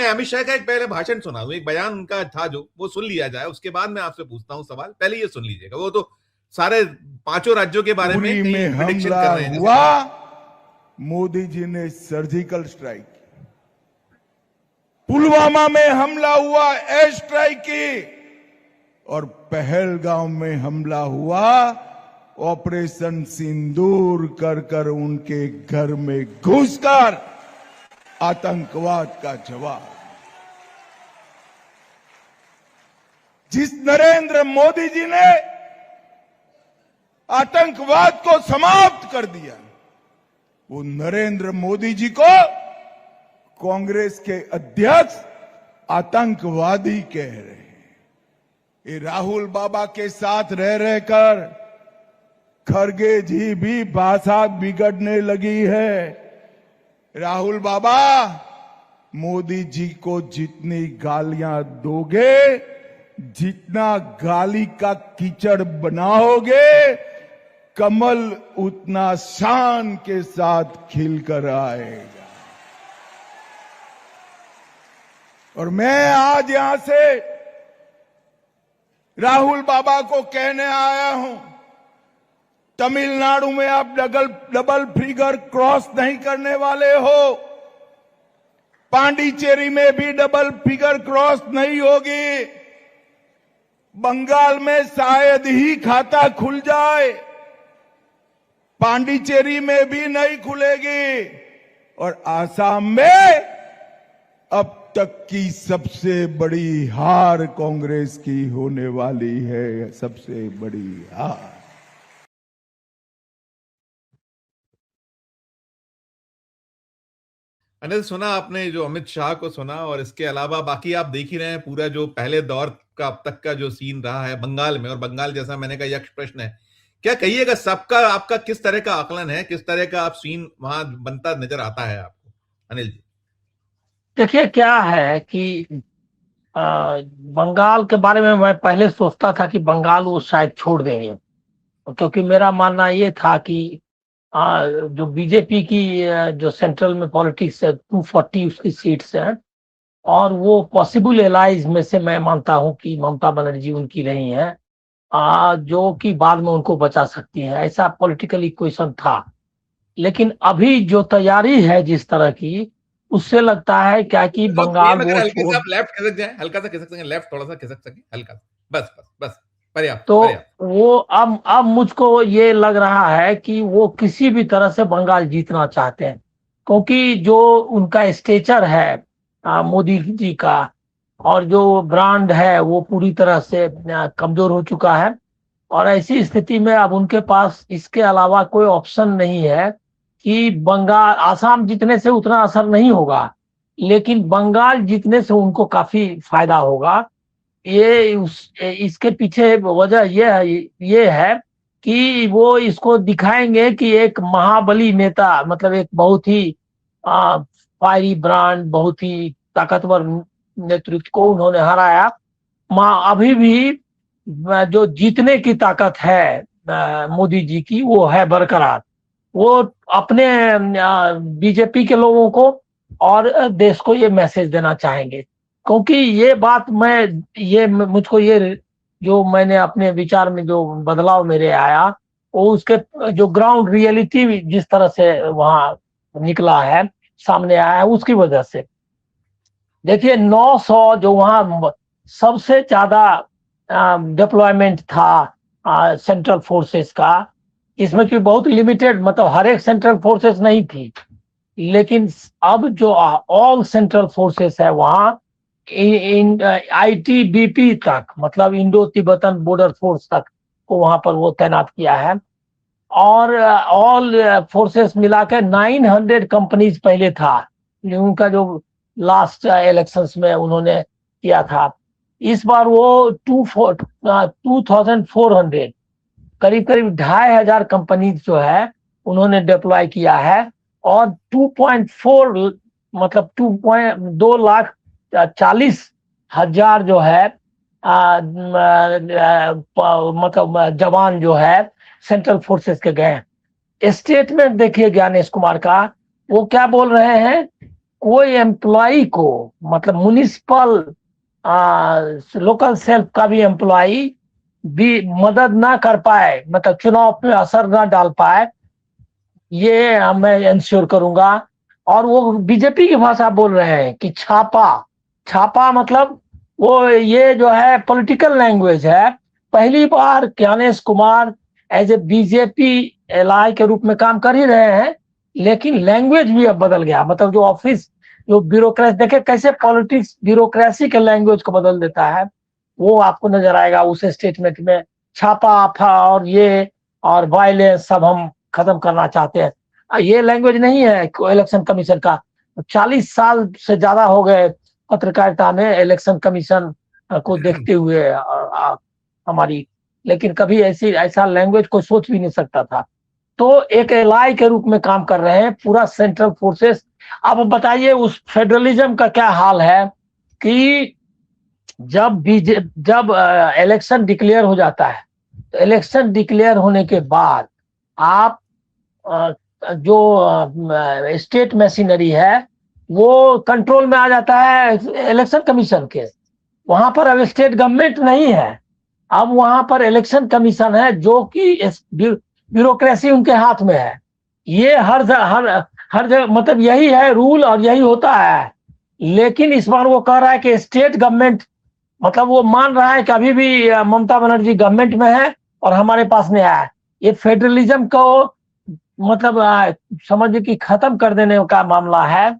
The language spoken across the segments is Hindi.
मैं अमित शाह का एक पहले भाषण सुना दूं, एक बयान उनका था जो वो सुन लिया जाए, उसके बाद मैं आपसे पूछता हूं सवाल। पहले ये सुन लीजिएगा, वो तो सारे 5 राज्यों के बारे में कई प्रेडिक्शन कर रहे हैं। हुआ, मोदी जी ने सर्जिकल स्ट्राइक की, पुलवामा में हमला हुआ, एयर स्ट्राइक की, और पहलगाम में हमला हुआ, ऑपरेशन सिंदूर कर कर उनके घर में घुसकर आतंकवाद का जवाब। जिस नरेंद्र मोदी जी ने आतंकवाद को समाप्त कर दिया, वो नरेंद्र मोदी जी को कांग्रेस के अध्यक्ष आतंकवादी कह रहे हैं। ये राहुल बाबा के साथ रह रहकर खरगे जी भी भाषा बिगड़ने लगी है। राहुल बाबा, मोदी जी को जितनी गालियां दोगे, जितना गाली का कीचड़ बनाओगे, कमल उतना शान के साथ खिलकर आएगा। और मैं आज यहां से राहुल बाबा को कहने आया हूं, तमिलनाडु में आप डबल फिगर क्रॉस नहीं करने वाले हो, पांडिचेरी में भी डबल फिगर क्रॉस नहीं होगी, बंगाल में शायद ही खाता खुल जाए, पांडिचेरी में भी नहीं खुलेगी, और आसाम में अब तक की सबसे बड़ी हार कांग्रेस की होने वाली है, सबसे बड़ी हार। अनिल, सुना आपने जो अमित शाह को सुना, और इसके अलावा बाकी आप देख ही रहे हैं पूरा जो पहले दौर का अब तक का जो सीन रहा है बंगाल में, और बंगाल जैसा मैंने कहा यक्ष प्रश्न है। क्या कहिएगा, सबका आपका किस तरह का आकलन है, किस तरह का आप सीन वहां बनता नजर आता है आपको, अनिल जी? देखिए, क्या है कि बंगाल के बारे में मैं पहले सोचता था कि बंगाल वो शायद छोड़ देंगे, क्योंकि मेरा मानना ये था कि जो बीजेपी की जो सेंट्रल में पॉलिटिक्स है, 240 उसकी सीट्स हैं, और वो पॉसिबल एलाइज में से मैं मानता हूं कि ममता बनर्जी उनकी रही हैं, जो कि बाद में उनको बचा सकती हैं, ऐसा पॉलिटिकल इक्वेशन था। लेकिन अभी जो तैयारी है जिस तरह की, उससे लगता है क्या कि बंगाल वो हल्का सा लेफ्ट खिसक जाए, हल्का सा खिसक सकें, लेफ्ट थोड़ा सा खिसक सके, हल्का सा, बस बस बस, पर्याप्त। तो वो अब मुझको ये लग रहा है कि वो किसी भी तरह से बंगाल जीतना चाहते हैं, क्योंकि जो उनका स्टेचर है मोदी जी का, और जो ब्रांड है वो पूरी तरह से कमजोर हो चुका है, और ऐसी स्थिति में अब उनके पास इसके अलावा कोई ऑप्शन नहीं है कि बंगाल, आसाम जीतने से उतना असर नहीं होगा, लेकिन बंगाल जीतने से उनको काफी फायदा होगा। इसके पीछे वजह ये है कि वो इसको दिखाएंगे कि एक महाबली नेता, मतलब एक बहुत ही फायरी ब्रांड, बहुत ही ताकतवर नेतृत्व को उन्होंने हराया। अभी भी जो जीतने की ताकत है मोदी जी की, वो है बरकरार। वो अपने बीजेपी के लोगों को और देश को ये मैसेज देना चाहेंगे, क्योंकि ये बात मुझको ये जो मैंने अपने विचार में जो बदलाव मेरे आया, वो उसके जो ग्राउंड रियलिटी जिस तरह से वहां निकला है, सामने आया है, उसकी वजह से। देखिए, 900 जो वहां सबसे ज्यादा डिप्लॉयमेंट था सेंट्रल फोर्सेस का, इसमें की बहुत लिमिटेड, मतलब हर एक सेंट्रल फोर्सेस नहीं थी, लेकिन अब जो ऑल सेंट्रल फोर्सेस है वहां, ITBP तक, मतलब इंडो तिब्बतन बॉर्डर फोर्स तक को वहां पर वो तैनात किया है, और ऑल फोर्सेस मिला के 900 कंपनीज पहले था, उनका जो लास्ट इलेक्शंस में उन्होंने किया था। इस बार वो 2400 करीब 2500 कंपनीज जो है उन्होंने डिप्लॉय किया है, और 2.4 मतलब 2,40,000 जो है मतलब जवान जो है सेंट्रल फोर्सेस के गए हैं। स्टेटमेंट देखिए ज्ञानेश कुमार का, वो क्या बोल रहे हैं कोई एम्प्लॉय को, मतलब म्युनिसिपल लोकल सेल्फ का भी एम्प्लॉय भी मदद ना कर पाए, मतलब चुनाव पे असर ना डाल पाए, ये मैं इंश्योर करूंगा। और वो बीजेपी की भाषा बोल रहे हैं कि छापा, छापा मतलब वो ये जो है पॉलिटिकल लैंग्वेज है। पहली बार Gyanesh Kumar as a BJP एलआई के रूप में काम कर ही रहे हैं, लेकिन लैंग्वेज भी अब बदल गया। मतलब जो ऑफिस, जो ब्यूरोक्रेसी, देखे कैसे पॉलिटिक्स ब्यूरोक्रेसी के लैंग्वेज को बदल देता है, वो आपको नजर आएगा उस स्टेटमेंट में। छापा आपा और ये और वायलेंस सब हम खत्म करना चाहते हैं, ये लैंग्वेज नहीं है इलेक्शन कमीशन का। 40 साल से ज्यादा हो गए पत्रकारिता में इलेक्शन कमीशन को देखते हुए हमारी, लेकिन कभी ऐसा लैंग्वेज कोई सोच भी नहीं सकता था। तो एक एलआई के रूप में काम कर रहे हैं पूरा सेंट्रल फोर्सेस। अब बताइए उस फेडरलिज्म का क्या हाल है कि जब इलेक्शन डिक्लेयर हो जाता है, तो इलेक्शन डिक्लेयर होने के बाद आप जो स्टेट मशीनरी है वो कंट्रोल में आ जाता है इलेक्शन कमीशन के। वहां पर अब स्टेट गवर्नमेंट नहीं है, अब वहां पर इलेक्शन कमीशन है, जो कि ब्यूरोक्रेसी उनके हाथ में है। ये हर जगह मतलब यही है रूल और यही होता है। लेकिन इस बार वो कह रहा है कि स्टेट गवर्नमेंट, मतलब वो मान रहा है कि अभी भी ममता बनर्जी गवर्नमेंट में है और हमारे पास नहीं आया। ये फेडरलिज्म को मतलब समझिए कि खत्म कर देने का मामला है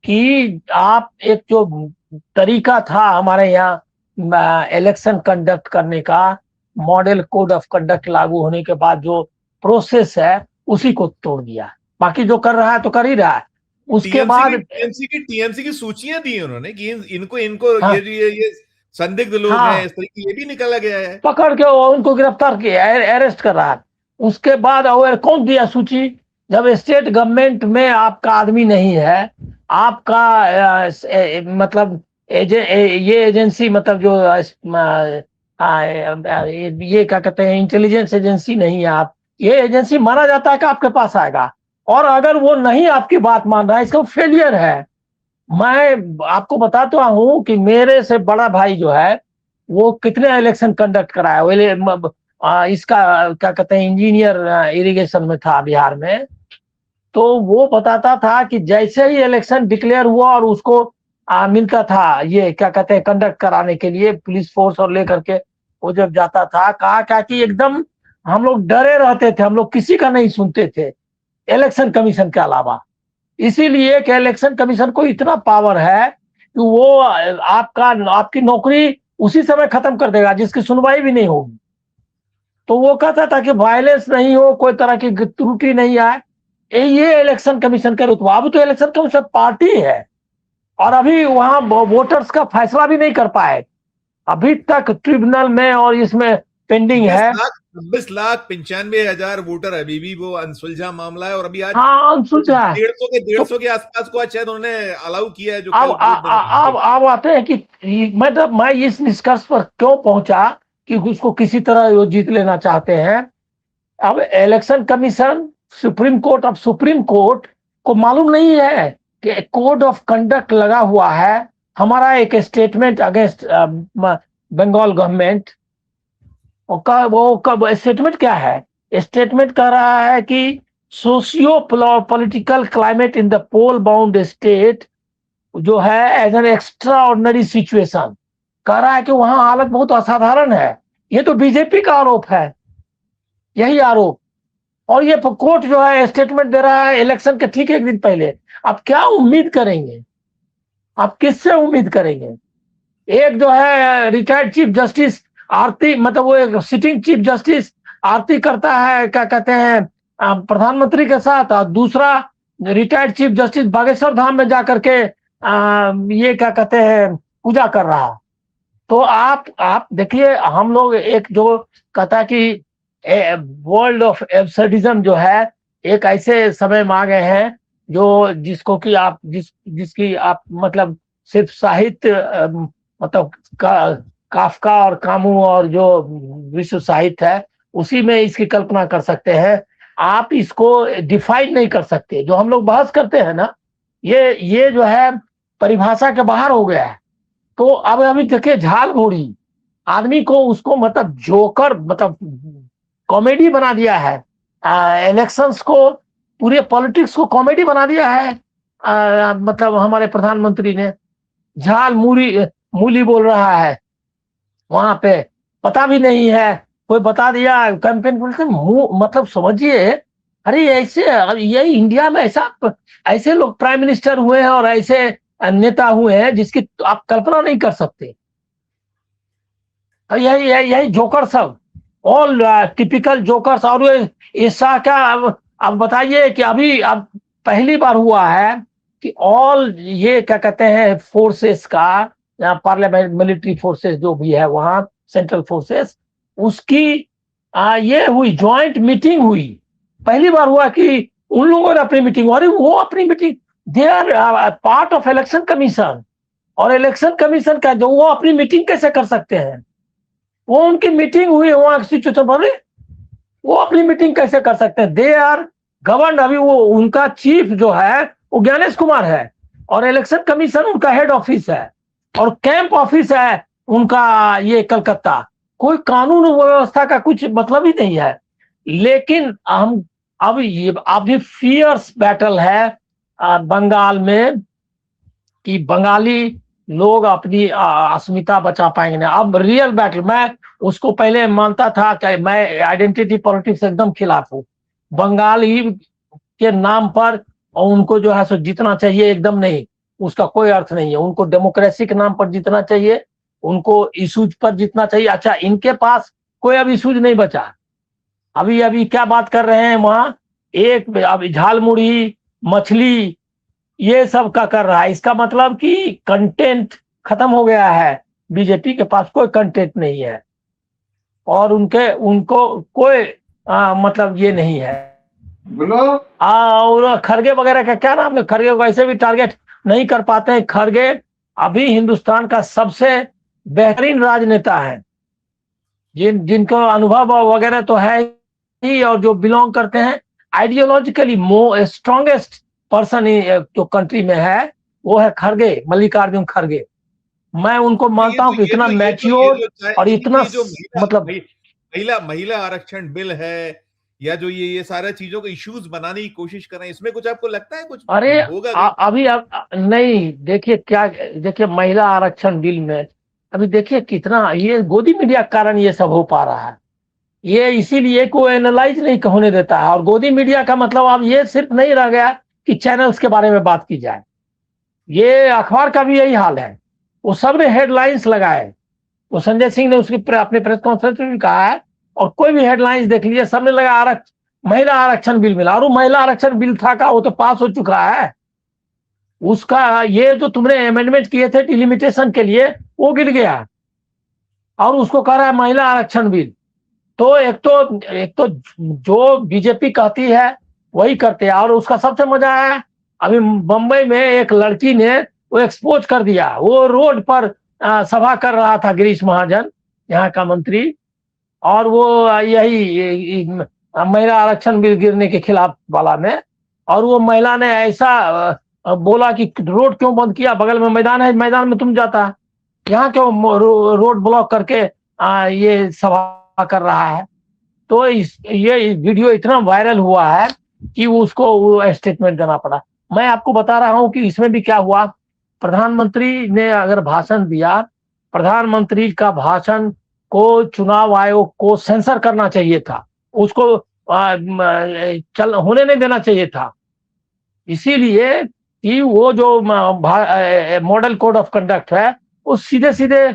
कि आप एक जो तरीका था हमारे यहाँ इलेक्शन कंडक्ट करने का, मॉडल कोड ऑफ कंडक्ट लागू होने के बाद जो प्रोसेस है उसी को तोड़ दिया। बाकी जो कर रहा है तो कर ही रहा है। उसके बाद टीएमसी की सूचियां दी उन्होंने कि इनको इनको हाँ, ये संदिग्ध लोग हैं, इस तरीके ये भी निकाला गया है। पकड़ के उनको गिरफ्तार किया, अरेस्ट कर रहा है। उसके बाद और कौन दिया सूची? जब स्टेट गवर्नमेंट में आपका आदमी नहीं है, आपका मतलब ये एजेंसी, मतलब जो ये क्या कहते हैं, इंटेलिजेंस एजेंसी नहीं है आप, ये एजेंसी माना जाता है कि आपके पास आएगा। और अगर वो नहीं आपकी बात मान रहा है, इसका फेलियर है। मैं आपको बताता हूं कि मेरे से बड़ा भाई जो है वो कितने इलेक्शन कंडक्ट कराया। इसका क्या कहते हैं, इंजीनियर इरिगेशन में था बिहार में। तो वो बताता था कि जैसे ही इलेक्शन डिक्लेयर हुआ और उसको मिलता था ये क्या कहते हैं कंडक्ट कराने के लिए पुलिस फोर्स और लेकर के, वो जब जाता था, कहा क्या कि एकदम हम लोग डरे रहते थे, हम लोग किसी का नहीं सुनते थे इलेक्शन कमीशन के अलावा। इसीलिए कि इलेक्शन कमीशन को इतना पावर है कि वो आपकी नौकरी उसी समय खत्म कर देगा जिसकी सुनवाई भी नहीं होगी। तो वो कहता था कि वायलेंस नहीं हो, कोई तरह की त्रुटि नहीं आए, ये इलेक्शन कमीशन का रुतबा। अब तो इलेक्शन कमीशन पार्टी है और अभी वहां वोटर्स का फैसला भी नहीं कर पाए अभी तक ट्रिब्यूनल में, और इसमें पेंडिंग है। 26,95,000 वोटर अभी भी वो अनसुलझा मामला है। और अभी आज हाँ, अनसुलझा है। 150 के आसपास को शायद उन्होंने अलाउ किया है, जो अब आते हैं कि मैं इस निष्कर्ष पर क्यों पहुंचा कि उसको किसी तरह वो जीत लेना चाहते हैं। अब इलेक्शन कमीशन, सुप्रीम कोर्ट, अब सुप्रीम कोर्ट को मालूम नहीं है कि कोड ऑफ कंडक्ट लगा हुआ है हमारा एक स्टेटमेंट अगेंस्ट बंगाल गवर्नमेंट। वो स्टेटमेंट क्या है? स्टेटमेंट कह रहा है कि socio political climate in the poll bound state जो है as an extraordinary situation, कह रहा है कि वहां हालत बहुत असाधारण है। ये तो बीजेपी का आरोप है, यही आरोप। और ये कोर्ट जो है स्टेटमेंट दे रहा है इलेक्शन के ठीक एक दिन पहले। आप क्या उम्मीद करेंगे? आप किससे उम्मीद करेंगे? एक जो है रिटायर्ड चीफ जस्टिस आरती, मतलब वो एक सिटिंग चीफ जस्टिस आरती करता है क्या कहते हैं प्रधानमंत्री के साथ, और दूसरा retired chief justice Bageshwar Dham में जाकर के ये क्या कहते हैं पूजा कर रहा। तो आप देखिए, हम लोग एक जो कहता कि वर्ल्ड ऑफ एब्सर्डिज्म जो है, एक ऐसे समय में आ गए हैं जो जिसको कि आप जिसकी आप मतलब सिर्फ साहित्य मतलब काफका और कामू और जो विश्व साहित्य है उसी में इसकी कल्पना कर सकते हैं। आप इसको डिफाइन नहीं कर सकते। जो हम लोग बहस करते हैं ना ये जो है परिभाषा के बाहर हो गया है। तो अब अभी देखिए झालमुड़ी आदमी को उसको मतलब जोकर मतलब कॉमेडी बना दिया है। इलेक्शंस को पूरे पॉलिटिक्स को कॉमेडी बना दिया है। मतलब हमारे प्रधानमंत्री ने झाल मूली मूली बोल रहा है वहां पे, पता भी नहीं है, कोई बता दिया कैंपेन बोलते मतलब समझिए। अरे ऐसे ये इंडिया में ऐसे लोग प्राइम मिनिस्टर हुए हैं और ऐसे नेता हुए हैं जिसकी आप कल्पना नहीं कर सकते। यही यही यही जोकर सब, ऑल टिपिकल जोकर्स। और ऐसा क्या अब बताइए कि अभी अब पहली बार हुआ है कि ऑल ये क्या कहते हैं फोर्सेस का, पार्लियामेंट मिलिट्री फोर्सेस जो भी है वहां, सेंट्रल फोर्सेस, उसकी ये हुई ज्वाइंट मीटिंग हुई। पहली बार हुआ कि उन लोगों ने अपनी मीटिंग, अरे वो अपनी meeting, they are part of election commission, और इलेक्शन कमीशन का जो वो अपनी मीटिंग कैसे कर सकते हैं? वो उनकी मीटिंग हुई वहां सिचुएशन पर, वो अपनी मीटिंग कैसे कर सकते हैं? They are govern. अभी वो उनका चीफ जो है वो ज्ञानेश कुमार है, और इलेक्शन कमीशन उनका हेड ऑफिस है, और कैंप ऑफिस है उनका ये कलकत्ता। कोई कानून व्यवस्था का कुछ मतलब ही नहीं है। लेकिन हम अब ये अभी फियर्स बैटल है बंगाल में कि बंगाली लोग अपनी अस्मिता बचा पाएंगे ना। अब रियल बैटल, मैं उसको पहले मानता था कि मैं आइडेंटिटी पॉलिटिक्स एकदम खिलाफ हूँ, बंगाली के नाम पर, और उनको जो है सो जीतना चाहिए, एकदम नहीं, उसका कोई अर्थ नहीं है। उनको डेमोक्रेसी के नाम पर जीतना चाहिए, उनको इशूज पर जीतना चाहिए। अच्छा, इनके पास कोई अब इशूज नहीं बचा। अभी अभी क्या बात कर रहे हैं वहां, एक अब झालमुड़ी मछली ये सब का कर रहा है। इसका मतलब कि कंटेंट खत्म हो गया है, बीजेपी के पास कोई कंटेंट नहीं है, और उनको कोई मतलब ये नहीं है। बोलो। और खड़गे वगैरह का क्या नाम है, खड़गे वैसे भी टारगेट नहीं कर पाते हैं। खड़गे अभी हिंदुस्तान का सबसे बेहतरीन राजनेता है, जिनको अनुभव वगैरह तो है ही, और जो बिलोंग करते हैं आइडियोलॉजिकली स्ट्रॉन्गेस्ट पर्सन जो कंट्री में है वो है खड़गे, मल्लिकार्जुन खड़गे। मैं उनको मानता हूं कि इतना मैच्योर और इतना जो मतलब महिला महिला आरक्षण बिल है, या जो ये सारा चीजों को इश्यूज बनाने की कोशिश कर रहे हैं, इसमें कुछ आपको लगता है कुछ अरे होगा? अभी नहीं, देखिए क्या, देखिए महिला आरक्षण बिल में अभी देखिए कितना ये गोदी मीडिया के कारण ये सब हो पा रहा है। ये इसीलिए को एनालाइज नहीं होने देता है। और गोदी मीडिया का मतलब अब ये सिर्फ नहीं रह गया कि चैनल्स के बारे में बात की जाए, ये अखबार का भी यही हाल है। वो सब ने हेडलाइंस लगाए, वो संजय सिंह ने उसकी अपने प्रेस कॉन्फ्रेंस में भी कहा है, और कोई भी हेडलाइंस देख लीजिए, सबने लगा महिला आरक्षण बिल मिला। और वो महिला आरक्षण बिल था का वो तो पास हो चुका है, उसका ये जो तुमने अमेंडमेंट किए थे डिलिमिटेशन के लिए वो गिर गया, और उसको कह रहा है महिला आरक्षण बिल। तो एक तो जो बीजेपी कहती है वही करते हैं। और उसका सबसे मजा है, अभी बंबई में एक लड़की ने वो एक्सपोज कर दिया, वो रोड पर सभा कर रहा था गिरीश महाजन, यहाँ का मंत्री, और वो यही महिला आरक्षण बिल गिरने के खिलाफ वाला में, और वो महिला ने ऐसा बोला कि रोड क्यों बंद किया, बगल में मैदान है, मैदान में तुम जाता, यहाँ क्यों रोड ब्लॉक करके ये सभा कर रहा है। तो ये वीडियो इतना वायरल हुआ है कि उसको वो स्टेटमेंट देना पड़ा। मैं आपको बता रहा हूं कि इसमें भी क्या हुआ, प्रधानमंत्री ने अगर भाषण दिया, प्रधानमंत्री का भाषण को चुनाव आयोग को सेंसर करना चाहिए था, उसको चल होने नहीं देना चाहिए था। इसीलिए कि वो जो मॉडल कोड ऑफ कंडक्ट है वो सीधे सीधे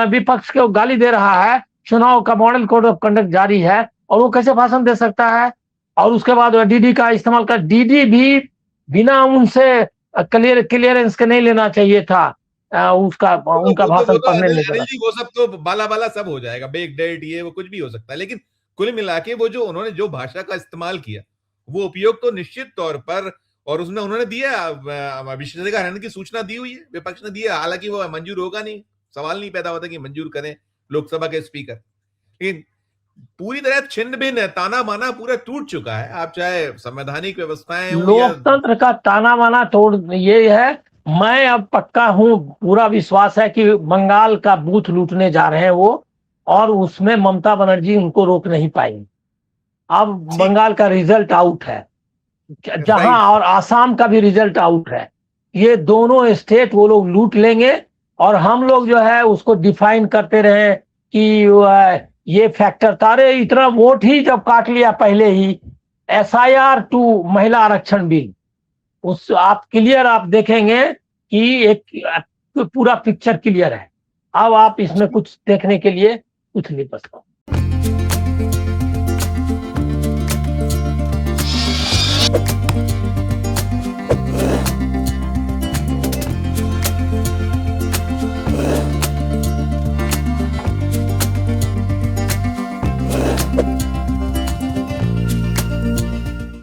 विपक्ष को गाली दे रहा है। चुनाव का मॉडल कोड ऑफ कंडक्ट जारी है और वो कैसे भाषण दे सकता है? और उसके बाद डीडी का इस्तेमाल कर, डीडी भी बिना उनसे क्लियरेंस के नहीं लेना चाहिए था उसका उनका भाषण पढ़ने नहीं देना। वो सब तो बाला बाला सब हो जाएगा, बेक डेट ये वो कुछ भी हो सकता है, लेकिन कुल मिला के वो जो उन्होंने जो भाषा का इस्तेमाल किया वो उपयोग तो निश्चित तौर पर, और उसमें उन्होंने दिया विशेषाधिकार हनन की सूचना दी हुई है, विपक्ष ने दिया, हालांकि वो मंजूर होगा नहीं, सवाल नहीं पैदा होता कि मंजूर करें लोकसभा के स्पीकर। लेकिन पूरी तरह छिन्न भिन्न है, ताना बाना पूरा टूट चुका है। आप चाहे संवैधानिक व्यवस्थाएं हो या लोकतंत्र का ताना बाना तोड़ ये है। मैं अब पक्का हूं, पूरा विश्वास है कि बंगाल का बूथ लूटने जा रहे हैं वो, और उसमें ममता बनर्जी उनको रोक नहीं पाएंगी। अब ठीक, बंगाल का रिजल्ट आउट है, जहां राइट, और आसाम का भी रिजल्ट आउट है। ये दोनों स्टेट वो लोग लूट लेंगे, और हम लोग जो है उसको डिफाइन करते रहे कि ये फैक्टर तारे इतना वोट ही जब काट लिया पहले ही। एसआईआर टू महिला आरक्षण बिल, उस आप क्लियर आप देखेंगे कि एक पूरा पिक्चर क्लियर है। अब आप इसमें कुछ देखने के लिए कुछ नहीं बचता।